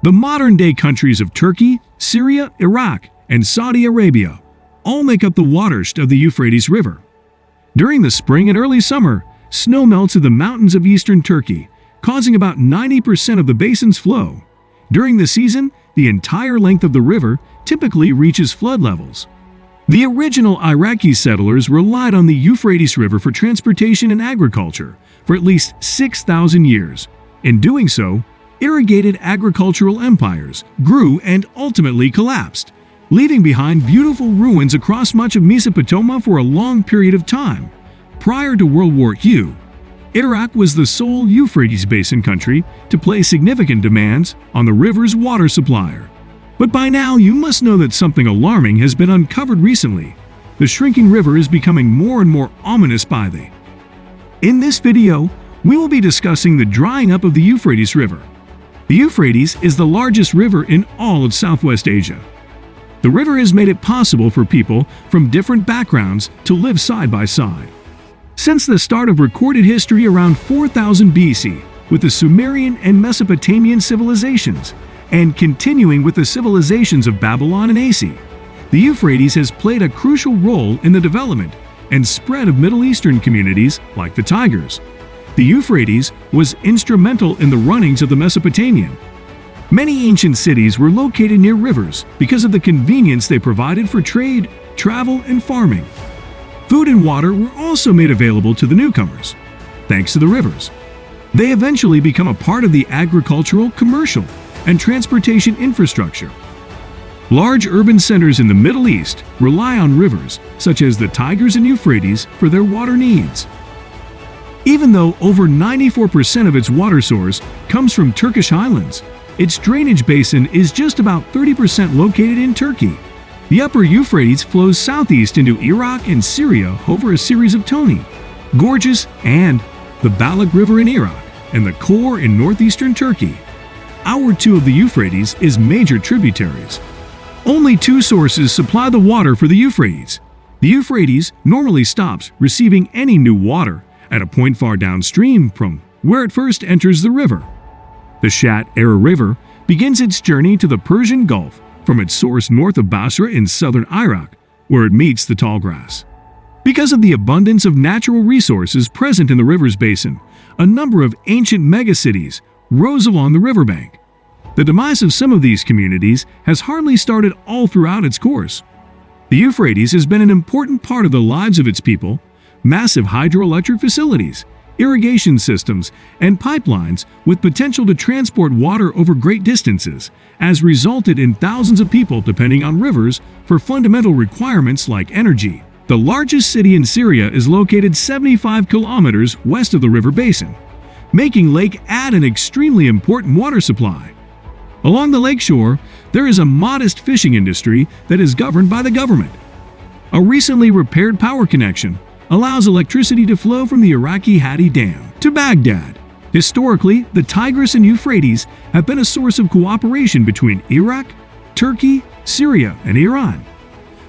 The modern-day countries of Turkey, Syria, Iraq, and Saudi Arabia all make up the watershed of the Euphrates River. During the spring and early summer, snow melts in the mountains of eastern Turkey, causing about 90% of the basin's flow. During the season, the entire length of the river typically reaches flood levels. The original Iraqi settlers relied on the Euphrates River for transportation and agriculture for at least 6,000 years. In doing so, irrigated agricultural empires grew and ultimately collapsed, leaving behind beautiful ruins across much of Misa Patoma for a long period of time. Prior to World War II, Iraq was the sole Euphrates Basin country to place significant demands on the river's water supplier. But by now, you must know that something alarming has been uncovered recently. The shrinking river is becoming more and more ominous by the day. In this video, we will be discussing the drying up of the Euphrates River. The Euphrates is the largest river in all of Southwest Asia. The river has made it possible for people from different backgrounds to live side by side. Since the start of recorded history around 4000 BC, with the Sumerian and Mesopotamian civilizations, and continuing with the civilizations of Babylon and Asi, the Euphrates has played a crucial role in the development and spread of Middle Eastern communities like the Tigers. The Euphrates was instrumental in the runnings of the Mesopotamian. Many ancient cities were located near rivers because of the convenience they provided for trade, travel, and farming. Food and water were also made available to the newcomers, thanks to the rivers. They eventually become a part of the agricultural, commercial, and transportation infrastructure. Large urban centers in the Middle East rely on rivers, such as the Tigris and Euphrates, for their water needs. Even though over 94% of its water source comes from Turkish highlands, its drainage basin is just about 30% located in Turkey. The upper Euphrates flows southeast into Iraq and Syria over a series of Toni, Gorges, and the Balık River in Iraq, and the Kor in northeastern Turkey. Our two of the Euphrates is major tributaries. Only two sources supply the water for the Euphrates. The Euphrates normally stops receiving any new water at a point far downstream from where it first enters the river. The Shat-Era River begins its journey to the Persian Gulf from its source north of Basra in southern Iraq, where it meets the tall grass. Because of the abundance of natural resources present in the river's basin, a number of ancient megacities rose along the riverbank. The demise of some of these communities has hardly started all throughout its course. The Euphrates has been an important part of the lives of its people. Massive hydroelectric facilities, irrigation systems, and pipelines with potential to transport water over great distances has resulted in thousands of people depending on rivers for fundamental requirements like energy. The largest city in Syria is located 75 kilometers west of the river basin, making Lake Ad an extremely important water supply. Along the lakeshore, there is a modest fishing industry that is governed by the government. A recently repaired power connection allows electricity to flow from the Iraqi Hadi Dam to Baghdad. Historically, the Tigris and Euphrates have been a source of cooperation between Iraq, Turkey, Syria, and Iran.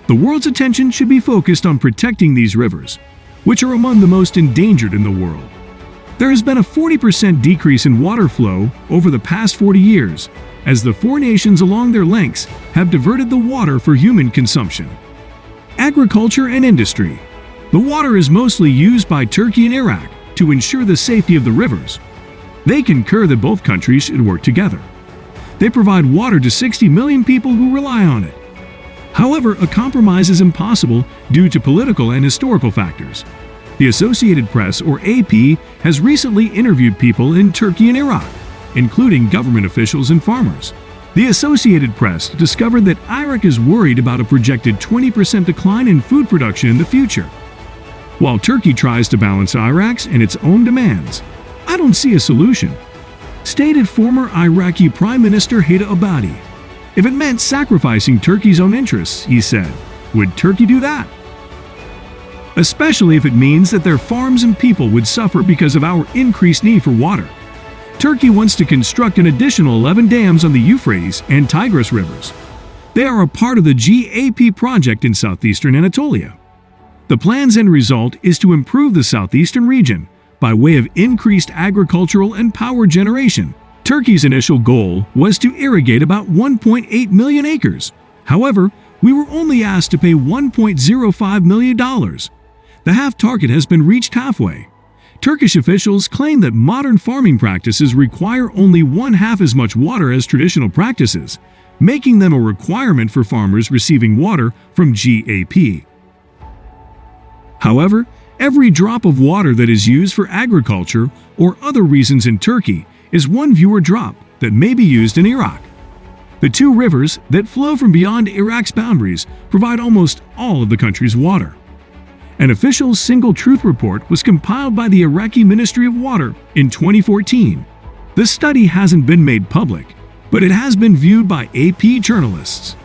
The world's attention should be focused on protecting these rivers, which are among the most endangered in the world. There has been a 40% decrease in water flow over the past 40 years, as the four nations along their lengths have diverted the water for human consumption. Agriculture and industry. The water is mostly used by Turkey and Iraq to ensure the safety of the rivers. They concur that both countries should work together. They provide water to 60 million people who rely on it. However, a compromise is impossible due to political and historical factors. The Associated Press, or AP, has recently interviewed people in Turkey and Iraq, including government officials and farmers. The Associated Press discovered that Iraq is worried about a projected 20% decline in food production in the future. While Turkey tries to balance Iraq's and its own demands, I don't see a solution, stated former Iraqi Prime Minister Haider Abadi. If it meant sacrificing Turkey's own interests, he said, would Turkey do that? Especially if it means that their farms and people would suffer because of our increased need for water. Turkey wants to construct an additional 11 dams on the Euphrates and Tigris rivers. They are a part of the GAP project in southeastern Anatolia. The plan's end result is to improve the southeastern region by way of increased agricultural and power generation, Turkey's initial goal was to irrigate about 1.8 million acres. However, we were only asked to pay $1.05 million. The half target has been reached halfway. Turkish officials claim that modern farming practices require only one-half as much water as traditional practices, making them a requirement for farmers receiving water from GAP. However, every drop of water that is used for agriculture or other reasons in Turkey is one fewer drop that may be used in Iraq. The two rivers that flow from beyond Iraq's boundaries provide almost all of the country's water. An official single truth report was compiled by the Iraqi Ministry of Water in 2014. The study hasn't been made public, but it has been viewed by AP journalists.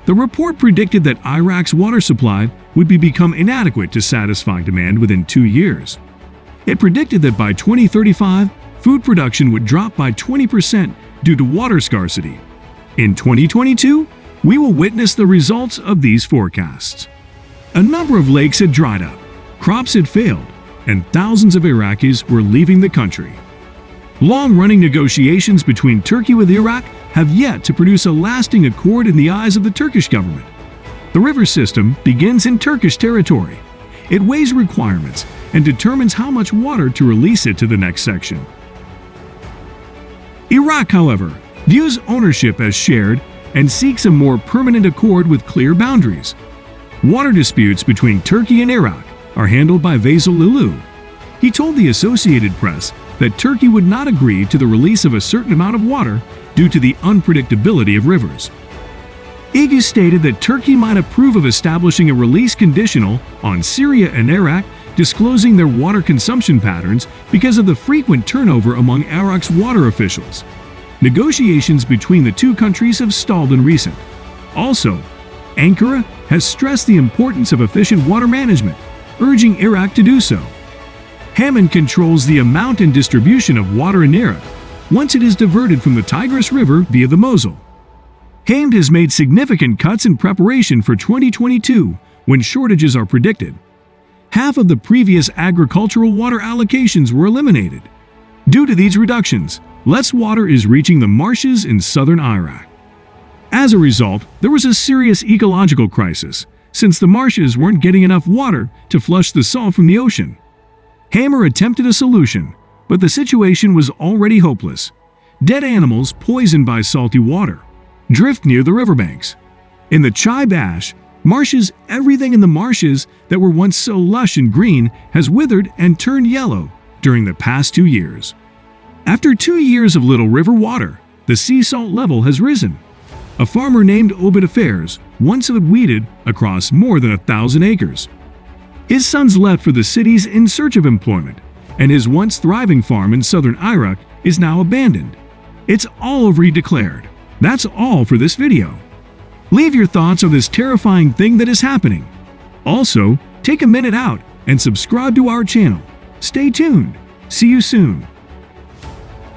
The report predicted that Iraq's water supply would become inadequate to satisfy demand within 2 years. It predicted that by 2035, food production would drop by 20% due to water scarcity. In 2022, we will witness the results of these forecasts. A number of lakes had dried up, crops had failed, and thousands of Iraqis were leaving the country. Long-running negotiations between Turkey with Iraq have yet to produce a lasting accord in the eyes of the Turkish government. The river system begins in Turkish territory. It weighs requirements and determines how much water to release it to the next section. Iraq, however, views ownership as shared and seeks a more permanent accord with clear boundaries. Water disputes between Turkey and Iraq are handled by Faisal Ilu. He told the Associated Press that Turkey would not agree to the release of a certain amount of water due to the unpredictability of rivers. Igu stated that Turkey might approve of establishing a release conditional on Syria and Iraq disclosing their water consumption patterns because of the frequent turnover among Iraq's water officials. Negotiations between the two countries have stalled in recent. Also, Ankara has stressed the importance of efficient water management, urging Iraq to do so. Hammond controls the amount and distribution of water in Iraq once it is diverted from the Tigris River via the Mosul. Hammond has made significant cuts in preparation for 2022 when shortages are predicted. Half of the previous agricultural water allocations were eliminated. Due to these reductions, less water is reaching the marshes in southern Iraq. As a result, there was a serious ecological crisis, since the marshes weren't getting enough water to flush the salt from the ocean. Hammer attempted a solution, but the situation was already hopeless. Dead animals poisoned by salty water drift near the riverbanks. In the Chai Bash marshes, everything in the marshes that were once so lush and green has withered and turned yellow during the past 2 years. After 2 years of little river water, the sea salt level has risen. A farmer named Obed Affairs once had weeded across more than 1,000 acres. His sons left for the cities in search of employment, and his once thriving farm in southern Iraq is now abandoned. It's all over, he declared. That's all for this video. Leave your thoughts on this terrifying thing that is happening. Also, take a minute out and subscribe to our channel. Stay tuned. See you soon.